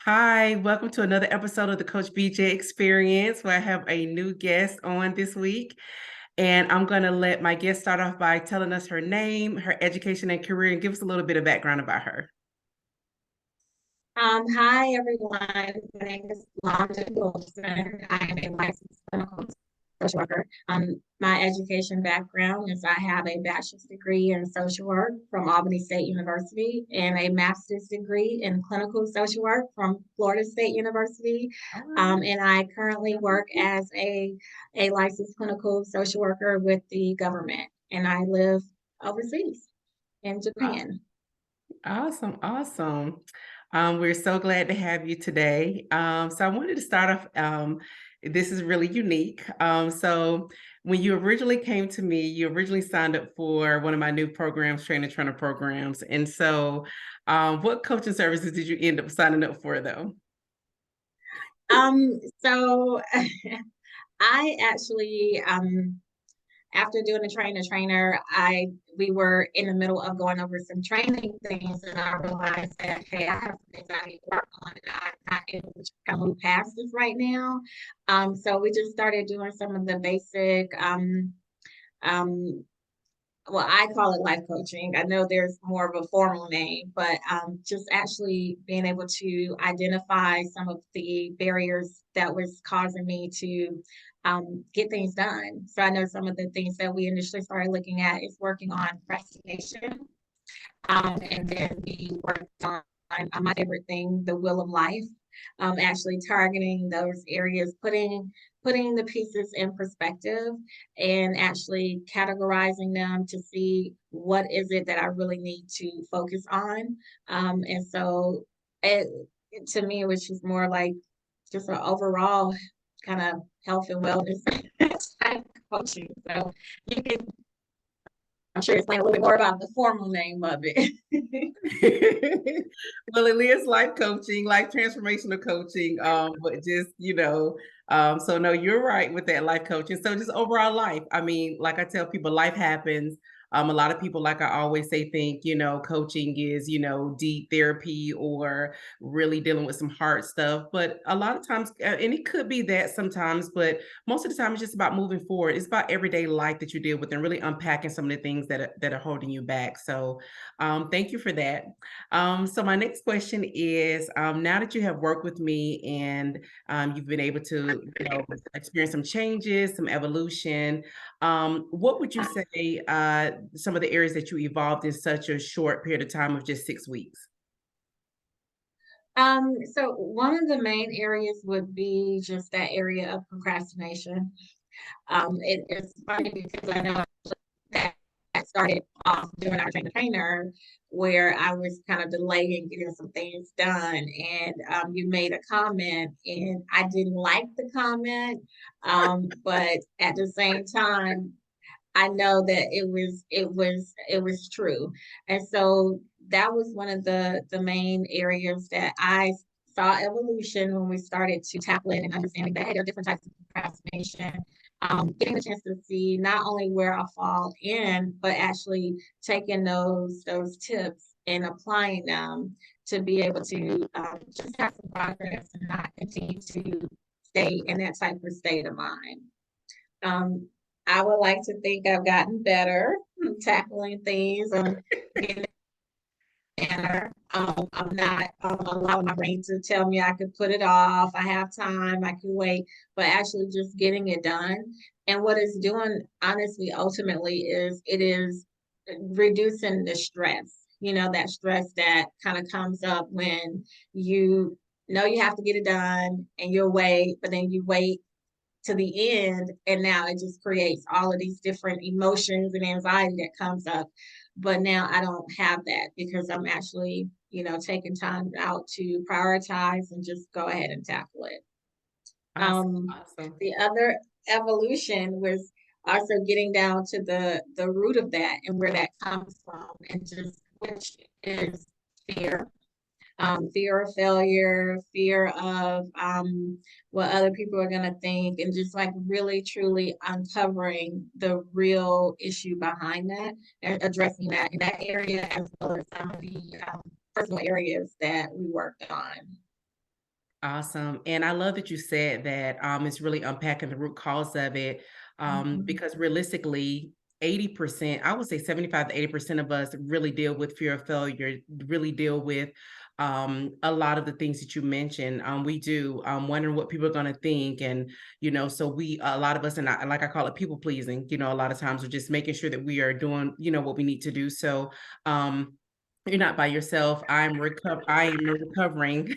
Hi, welcome to another episode of the Coach BJ Experience, where I have a new guest on this week. And I'm going to let my guest start off by telling us her name, her education and career, and give us a little bit of background about her. Hi everyone. My name is Londa. I am a licensed clinical social worker. My education background is I have a bachelor's degree in social work from Albany State University and a master's degree in clinical social work from Florida State University. All right. And I currently work as a licensed clinical social worker with the government, and I live overseas in Japan. Awesome, awesome. We're so glad to have you today. So I wanted to start off. This is really unique. So when you originally came to me, you originally signed up for one of my new programs, trainer programs. And so, what coaching services did you end up signing up for, though? So I actually, after doing the trainer, we were in the middle of going over some training things, and I realized that hey, I have some things I need to work on, and I'm not able to kind of move past this right now. So we just started doing some of the basic um, well, I call it life coaching. I know there's more of a formal name, but just actually being able to identify some of the barriers that was causing me to get things done. So I know some of the things that we initially started looking at is working on procrastination, and then we worked on my favorite thing, the wheel of life, actually targeting those areas, putting the pieces in perspective and actually categorizing them to see what is it that I really need to focus on. And so it, to me, it was just more like just an overall kind of health and wellness type coaching. So you can, I'm sure, explain a little bit more about the formal name of it. Well, it is life coaching, life transformational coaching. But just, so no, you're right with that life coaching. So just overall life. I mean, like I tell people, life happens. A lot of people, like I always say, think, coaching is, deep therapy or really dealing with some hard stuff. But a lot of times, and it could be that sometimes, but most of the time it's just about moving forward. It's about everyday life that you deal with and really unpacking some of the things that are holding you back. So thank you for that. So my next question is, now that you have worked with me and you've been able to, experience some changes, some evolution, what would you say some of the areas that you evolved in such a short period of time of just 6 weeks? So one of the main areas would be just that area of procrastination. It's funny because I know that started off doing our trainer where I was kind of delaying getting some things done. And you made a comment, and I didn't like the comment. But at the same time, I know that it was true. And so that was one of the main areas that I saw evolution when we started to tackle it and understanding that hey, there are different types of procrastination. Getting a chance to see not only where I fall in, but actually taking those tips and applying them to be able to just have some progress and not continue to stay in that type of state of mind. Um, I would like to think I've gotten better tackling things and getting better. I'm not allowing my brain to tell me I could put it off. I have time. I can wait, but actually just getting it done. And what it's doing, honestly, ultimately, is it is reducing the stress. That stress that kind of comes up when you know you have to get it done and you'll wait, but then you wait to the end, and now it just creates all of these different emotions and anxiety that comes up. But now I don't have that because I'm actually taking time out to prioritize and just go ahead and tackle it. Awesome, um awesome. the other evolution was also getting down to the root of that and where that comes from, and just which is fear. Fear of failure, fear of what other people are going to think, and just like really truly uncovering the real issue behind that and addressing that in that area, as well as some of the personal areas that we worked on. Awesome. And I love that you said that it's really unpacking the root cause of it. Mhm. Because realistically, 80%, I would say 75 to 80% of us really deal with fear of failure, really deal with a lot of the things that you mentioned. We do wondering what people are going to think. And, so a lot of us, and like I call it people pleasing, a lot of times we're just making sure that we are doing, what we need to do. So, you're not by yourself. I am recovering.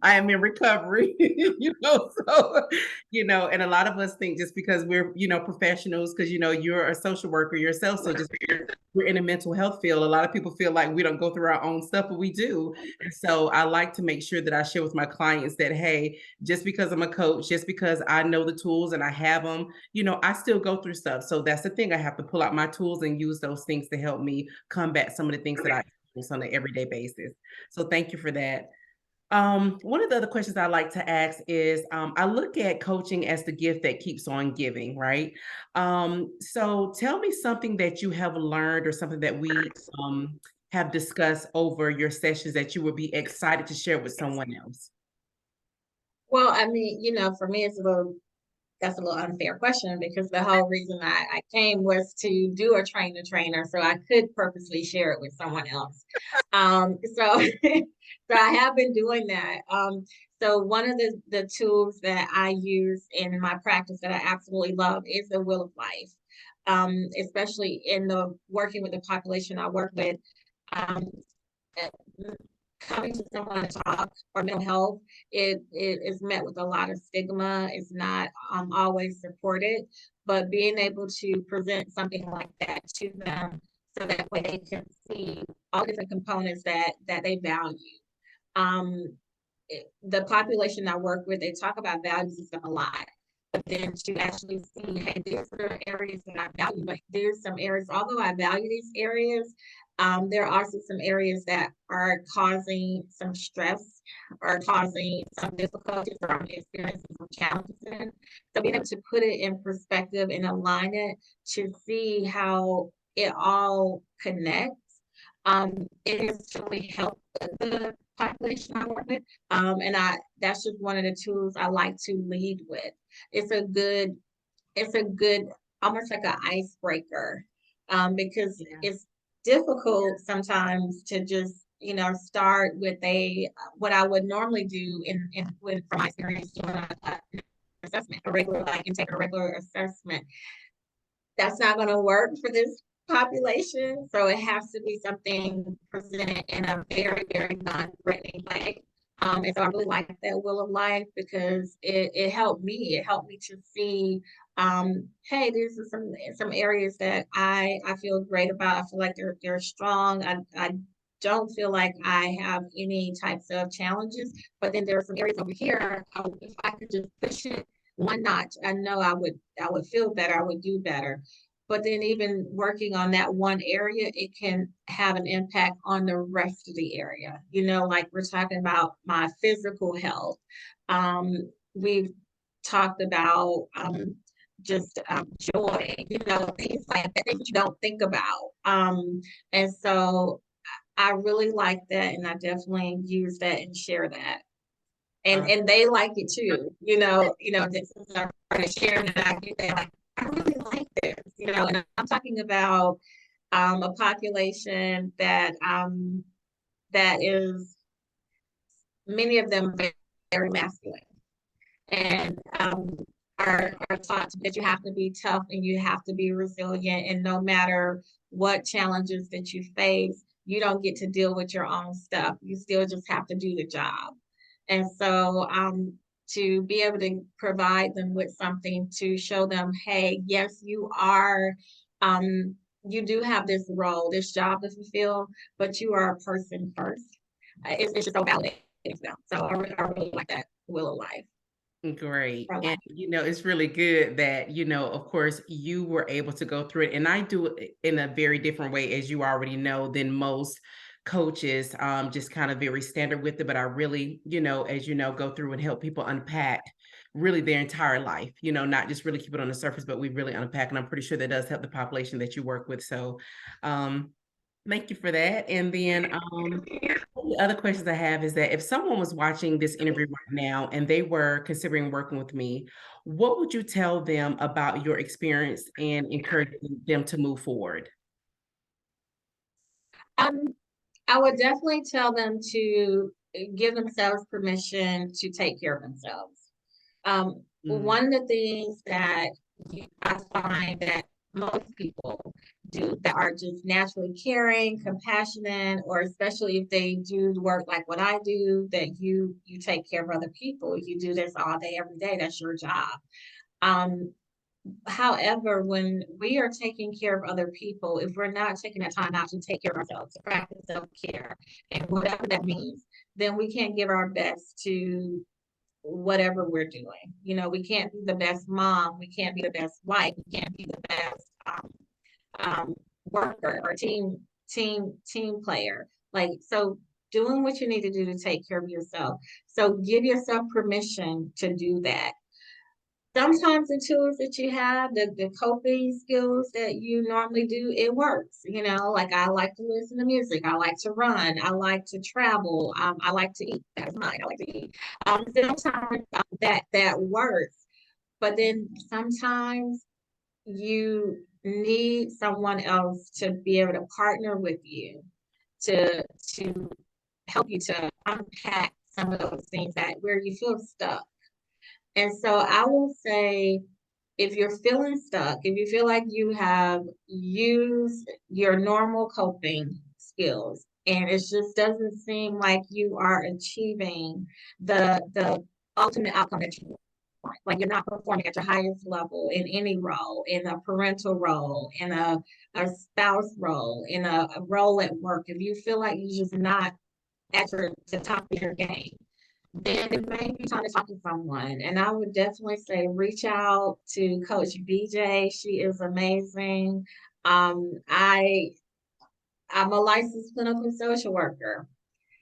I am in recovery, so, and a lot of us think just because we're, professionals, because, you're a social worker yourself. So just because we're in a mental health field, a lot of people feel like we don't go through our own stuff, but we do. And so I like to make sure that I share with my clients that, hey, just because I'm a coach, just because I know the tools and I have them, I still go through stuff. So that's the thing. I have to pull out my tools and use those things to help me combat some of the things that I experience on an everyday basis. So thank you for that. One of the other questions I like to ask is I look at coaching as the gift that keeps on giving, right? So tell me something that you have learned or something that we have discussed over your sessions that you would be excited to share with someone else. Well, I mean, for me, that's a little unfair question because the whole reason I came was to do a train the trainer so I could purposely share it with someone else. So so I have been doing that. So one of the tools that I use in my practice that I absolutely love is the Wheel of Life. Especially in the working with the population I work with. Um, Coming to someone to talk or mental health, it is met with a lot of stigma. It's not always supported, but being able to present something like that to them so that way they can see all different components that they value. Um, the population I work with, they talk about value system a lot. But then to actually see, hey, there's certain areas that I value, but there's some areas, although I value these areas, there are also some areas that are causing some stress or causing some difficulties or I'm experiencing some challenges in. So being able to put it in perspective and align it to see how it all connects, it has truly helped the population I work with. And that's just one of the tools I like to lead with. It's a good, it's a good, almost like an icebreaker, because Yeah. it's difficult sometimes to just, start with what I would normally do from my experience doing a assessment, a regular, like, and take a regular assessment. That's not going to work for this population. So it has to be something presented in a very, very non-threatening way. And so I really like that Wheel of Life because it helped me. It helped me to see, hey, these are some areas that I feel great about. I feel like they're strong. I don't feel like I have any types of challenges. But then there are some areas over here. If I could just push it one notch, I know I would feel better. I would do better. But then even working on that one area, it can have an impact on the rest of the area. Like we're talking about my physical health. We've talked about just joy, things like that that you don't think about. And so I really like that, and I definitely use that and share that. And they like it too, this is our part of sharing that I get that like, I really like this, and I'm talking about a population that is many of them very masculine and are taught that you have to be tough and you have to be resilient and no matter what challenges that you face, you don't get to deal with your own stuff. You still just have to do the job. And so to be able to provide them with something to show them, hey, yes, you do have this role, this job to fulfill, but you are a person first. It's just so validating to them. So I really like that Wheel of Life Great. for And, life. it's really good that, of course, you were able to go through it. And I do it in a very different way, as you already know, than most coaches, just kind of very standard with it. But I really, as you know, go through and help people unpack really their entire life, not just really keep it on the surface, but we really unpack. And I'm pretty sure that does help the population that you work with. So, thank you for that. And then, the other questions I have is that if someone was watching this interview right now and they were considering working with me, what would you tell them about your experience and encouraging them to move forward? Um, I would definitely tell them to give themselves permission to take care of themselves. Mm, One of the things that I find that most people do that are just naturally caring, compassionate, or especially if they do work like what I do, that you take care of other people. You do this all day, every day. That's your job. Um, However, when we are taking care of other people, if we're not taking that time out to take care of ourselves, to practice self-care, and whatever that means, then we can't give our best to whatever we're doing. We can't be the best mom, we can't be the best wife, we can't be the best um, worker or team player. Like, so doing what you need to do to take care of yourself. So give yourself permission to do that. Sometimes the tools that you have, the coping skills that you normally do, it works. Like I like to listen to music, I like to run, I like to travel, I like to eat. That's mine. I like to eat. Sometimes that works, but then sometimes you need someone else to be able to partner with you to help you to unpack some of those things that where you feel stuck. And so I will say, if you're feeling stuck, if you feel like you have used your normal coping skills and it just doesn't seem like you are achieving the ultimate outcome that you want, like you're not performing at your highest level in any role, in a parental role, in a spouse role, in a role at work, if you feel like you're just not at the top of your game, then it may be time to talk to someone. And I would definitely say reach out to Coach BJ. She is amazing. Um, I I'm a licensed clinical social worker,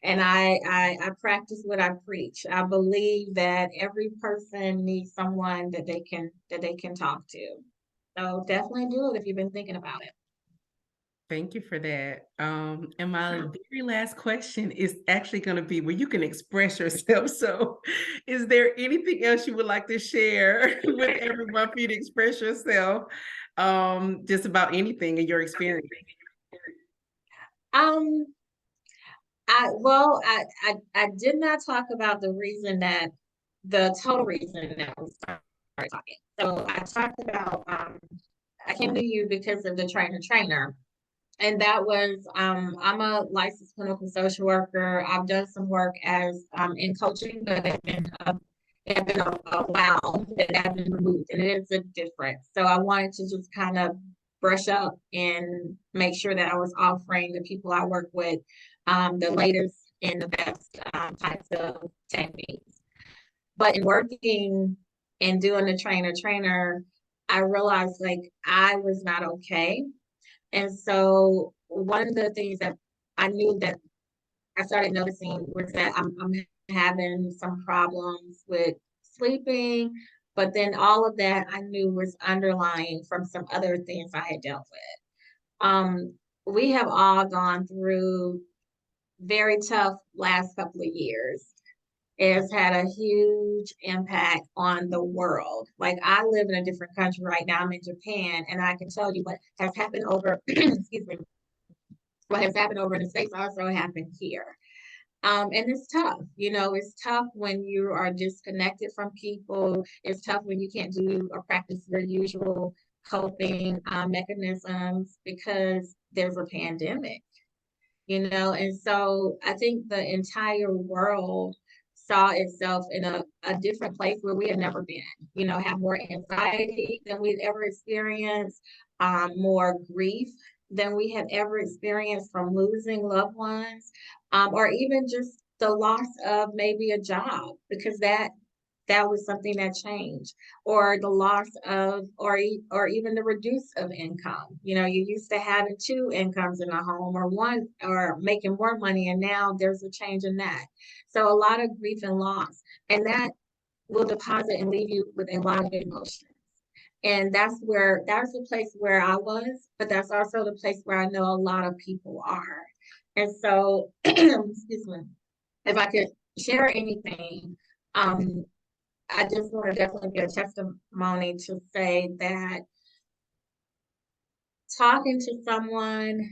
and I practice what I preach. I believe that every person needs someone that they can talk to. So definitely do it if you've been thinking about it. thank you for that. And my very last question is actually going to be where you can express yourself. So, is there anything else you would like to share with everyone for you to express yourself? Just about anything in your experience. Um, I did not talk about the total reason that we started talking. So I talked about I came to you because of the trainer. And that was I'm a licensed clinical social worker. I've done some work as in coaching, but it's been a while that I've been removed, and it is a difference. So I wanted to just kind of brush up and make sure that I was offering the people I work with the latest and the best types of techniques. But in working and doing the trainer, I realized like I was not okay. And so one of the things that I knew that I started noticing was that I'm having some problems with sleeping, but then all of that I knew was underlying from some other things I had dealt with. We have all gone through very tough last couple of years. It has had a huge impact on the world. Like I live in a different country right now. I'm in Japan, and I can tell you what has happened over, excuse me, what has happened over in the States also happened here. And it's tough. It's tough when you are disconnected from people. It's tough when you can't do or practice your usual coping mechanisms because there's a pandemic. And so I think the entire world saw itself in a different place where we had never been, have more anxiety than we'd ever experienced, more grief than we had ever experienced from losing loved ones, or even just the loss of maybe a job, because that was something that changed, or the loss of, or even the reduce of income. You used to having two incomes in a home, or one, or making more money, and now there's a change in that. So a lot of grief and loss, and that will deposit and leave you with a lot of emotion. And that's the place where I was, but that's also the place where I know a lot of people are. And so, excuse me, if I could share anything, um, I just want to definitely be a testimony to say that talking to someone,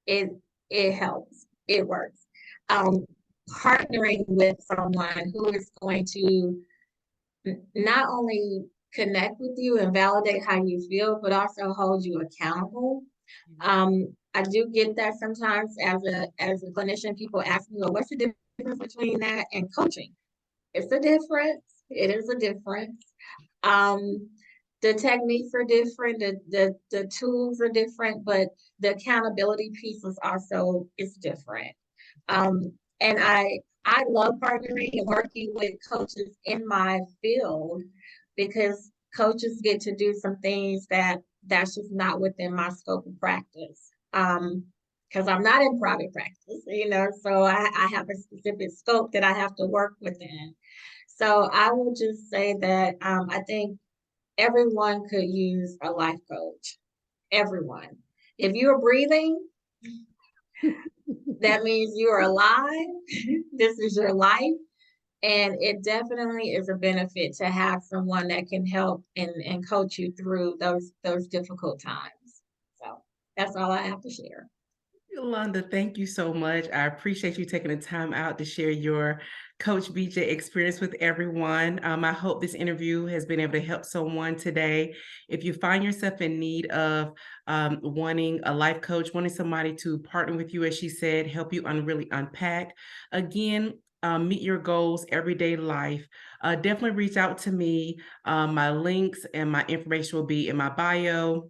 it it helps. It works. Um, Partnering with someone who is going to not only connect with you and validate how you feel, but also hold you accountable. I do get that sometimes as a clinician, people ask me, well, what's the difference between that and coaching? It's a difference. It is a difference. Um, the techniques are different, the tools are different, but the accountability piece is different. And I love partnering and working with coaches in my field because coaches get to do some things that's just not within my scope of practice. Because I'm not in private practice, so I have a specific scope that I have to work within. So I will just say that I think everyone could use a life coach. Everyone. If you're breathing, that means you are alive. This is your life. And it definitely is a benefit to have someone that can help and coach you through those difficult times. So that's all I have to share. Londa, thank you so much. I appreciate you taking the time out to share your Coach BJ experience with everyone. I hope this interview has been able to help someone today. If you find yourself in need of wanting a life coach, wanting somebody to partner with you, as she said, help you really unpack, again, meet your goals, everyday life, definitely reach out to me. My links and my information will be in my bio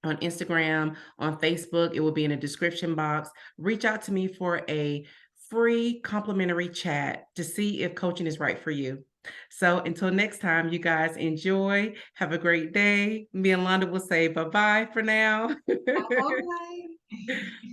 on Instagram, on Facebook. It will be in the description box. Reach out to me for a free complimentary chat to see if coaching is right for you. So until next time, you guys enjoy. Have a great day. Me and Londa will say bye-bye for now. Bye.